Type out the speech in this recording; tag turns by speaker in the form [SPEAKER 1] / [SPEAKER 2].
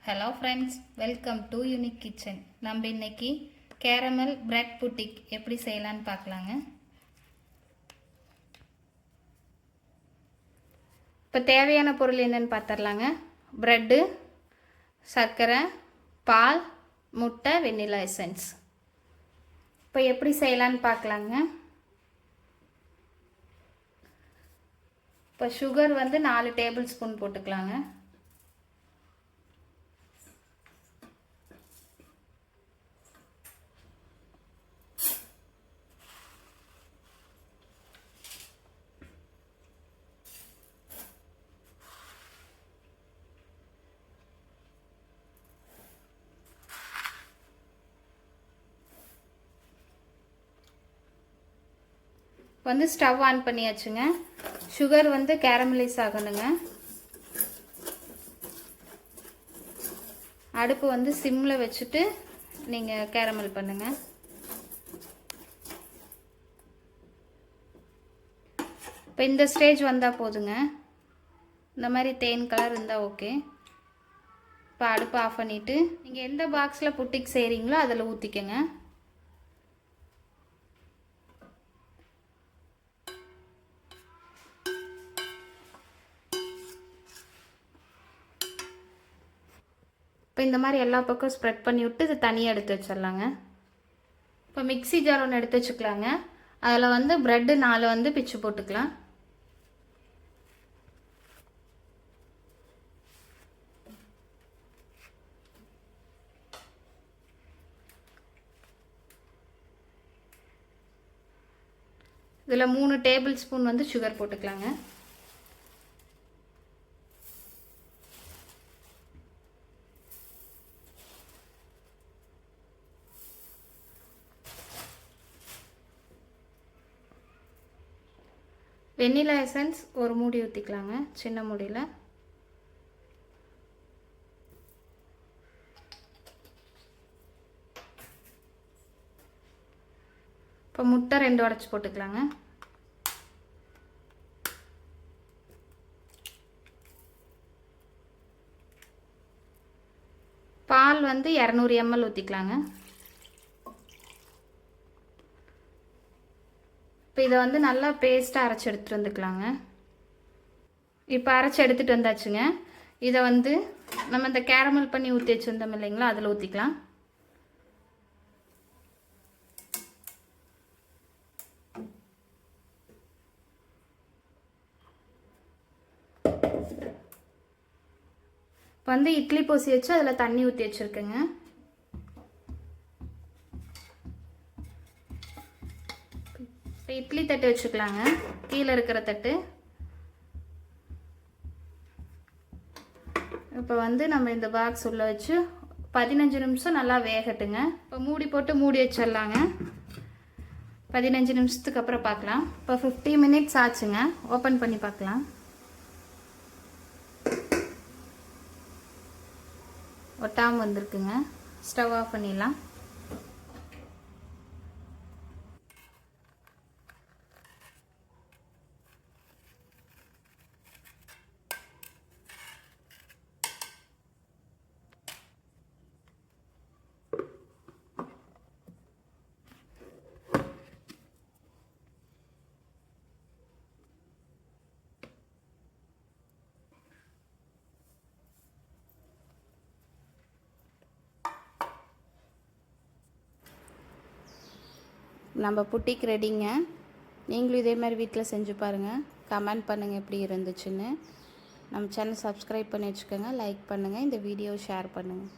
[SPEAKER 1] Hello friends, welcome to unique kitchen. நம்ம இன்னைக்கு caramel bread boutique எப்படி செய்யலான்னு பார்க்கலாங்க. இப்போ தேவையான பொருள் என்னென்னு பார்த்துடலாங்க. ப்ரெட்டு, சர்க்கரை, பால், முட்டை, வெண்ணிலா எசன்ஸ். இப்போ எப்படி செய்யலான்னு பார்க்கலாங்க. இப்போ சுகர் 4 டேபிள் ஸ்பூன் போட்டுக்கலாங்க. ஸ்டவ் ஆன் பண்ணியாச்சுங்க. சுகர் கேரமலைஸ் ஆகணுங்க. அடுப்பு சிம்மில் வச்சுட்டு நீங்கள் கேரமல் பண்ணுங்க. இப்போ இந்த ஸ்டேஜ் வந்தால் போதுங்க. இந்த மாதிரி தேன் கலர் இருந்தால் ஓகே. இப்போ அடுப்பு ஆஃப் பண்ணிவிட்டு நீங்கள் எந்த பாக்ஸில் புட்டிக் செய்கிறீங்களோ அதில் ஊற்றிக்கங்க. இப்போ இந்த மாதிரி எல்லா பக்கம் ஸ்ப்ரெட் பண்ணி விட்டு இது தனியாக எடுத்து வச்சிடலாங்க. இப்போ மிக்ஸி ஜார் ஒன்று எடுத்து வச்சுக்கலாங்க. அதில் ப்ரெட்டு 4 பிச்சு போட்டுக்கலாம். இதில் 3 டேபிள் ஸ்பூன் சுகர் போட்டுக்கலாங்க. வெண்ணிலா எசன்ஸ் ஒரு மூடி ஊற்றிக்கலாங்க, சின்ன மூடியில். இப்போ முட்டை 2 உடைச்சி போட்டுக்கலாங்க. பால் 200 ml ஊற்றிக்கலாங்க. இப்போ இதை நல்லா பேஸ்ட்டாக அரைச்சி எடுத்துகிட்டு வந்துக்கலாங்க. இப்போ அரைச்சி எடுத்துகிட்டு வந்தாச்சுங்க. இதை நம்ம இந்த கேரமல் பண்ணி ஊற்றி வச்சுருந்தோம் இல்லைங்களா, அதில் ஊற்றிக்கலாம். இப்போ இட்லி பூசி வச்சு அதில் தண்ணி ஊற்றி வச்சுருக்கேங்க. இப்போ இட்லி தட்டு வச்சுக்கலாங்க, கீழே இருக்கிற தட்டு. இப்போ நம்ம இந்த பாக்ஸ் உள்ளே வச்சு 15 நிமிஷம் நல்லா வேகட்டுங்க. இப்போ மூடி போட்டு மூடி வச்சிடலாங்க. 15 நிமிஷத்துக்கு அப்புறம் பார்க்கலாம். இப்போ 50 மினிட்ஸ் ஆச்சுங்க. ஓப்பன் பண்ணி பார்க்கலாம். ஒட்டாமல் வந்திருக்குங்க. ஸ்டவ் ஆஃப் பண்ணிடலாம். நம்ம புட்டிக் ரெடிங்க. நீங்களும் இதே மாதிரி வீட்டில் செஞ்சு பாருங்கள். கமெண்ட் பண்ணுங்கள் எப்படி இருந்துச்சுன்னு. நம்ம சேனல் சப்ஸ்கிரைப் பண்ணி வச்சுக்கோங்க. லைக் பண்ணுங்கள். இந்த வீடியோவை ஷேர் பண்ணுங்கள்.